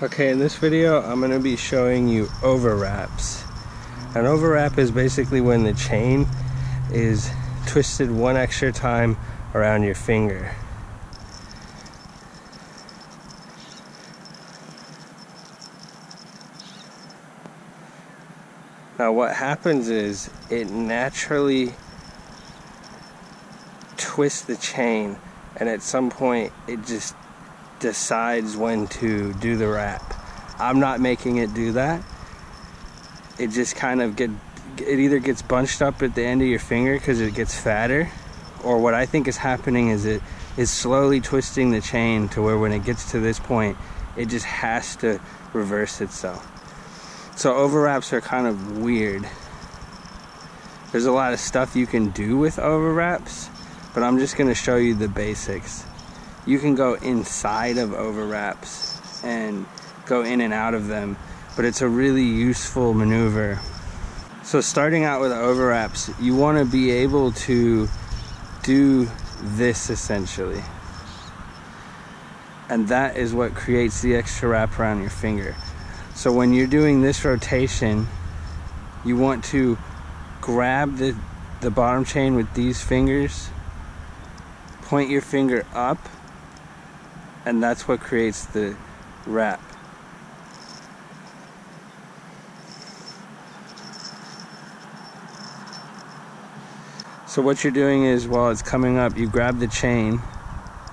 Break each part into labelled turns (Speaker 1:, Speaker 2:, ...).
Speaker 1: Okay, in this video I'm going to be showing you overwraps. An overwrap is basically when the chain is twisted one extra time around your finger. Now what happens is it naturally twists the chain, and at some point it just decides when to do the wrap. I'm not making it do that. It just kind of it either gets bunched up at the end of your finger because it gets fatter, or what I think is happening is it is slowly twisting the chain to where when it gets to this point it just has to reverse itself. So overwraps are kind of weird. There's a lot of stuff you can do with overwraps, but I'm just going to show you the basics. You can go inside of overwraps and go in and out of them, but it's a really useful maneuver. So starting out with overwraps, you want to be able to do this essentially. And that is what creates the extra wrap around your finger. So when you're doing this rotation, you want to grab the bottom chain with these fingers, point your finger up, and that's what creates the wrap. So what you're doing is, while it's coming up, you grab the chain,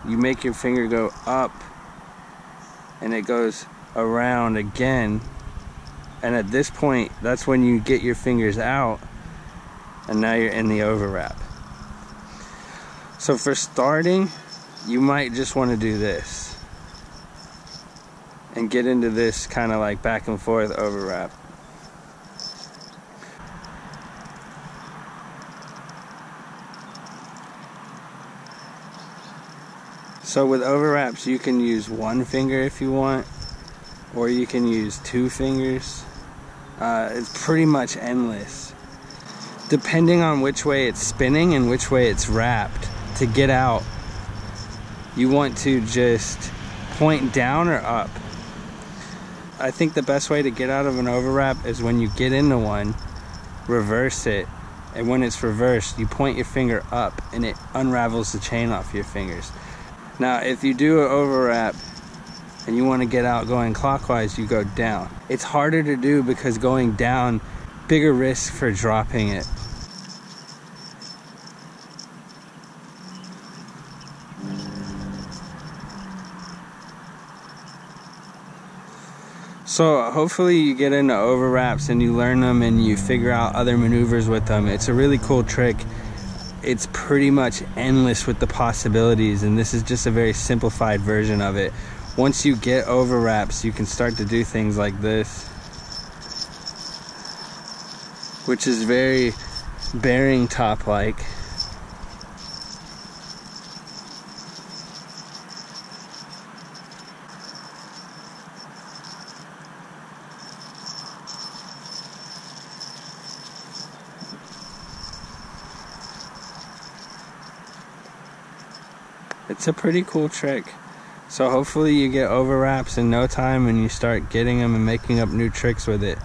Speaker 1: you make your finger go up, and it goes around again, and at this point that's when you get your fingers out, and now you're in the overwrap. So for starting, you might just want to do this and get into this kind of like back and forth overwrap. So with overwraps, you can use one finger if you want, or you can use two fingers. It's pretty much endless, depending on which way it's spinning and which way it's wrapped. To get out, you want to just point down or up. I think the best way to get out of an overwrap is when you get into one, reverse it, and when it's reversed, you point your finger up and it unravels the chain off your fingers. Now if you do an overwrap and you want to get out going clockwise, you go down. It's harder to do because going down, bigger risk for dropping it. So hopefully you get into overwraps and you learn them and you figure out other maneuvers with them. It's a really cool trick. It's pretty much endless with the possibilities, and this is just a very simplified version of it. Once you get overwraps, you can start to do things like this, which is very bearing top like. It's a pretty cool trick. So hopefully you get overwraps in no time and you start getting them and making up new tricks with it.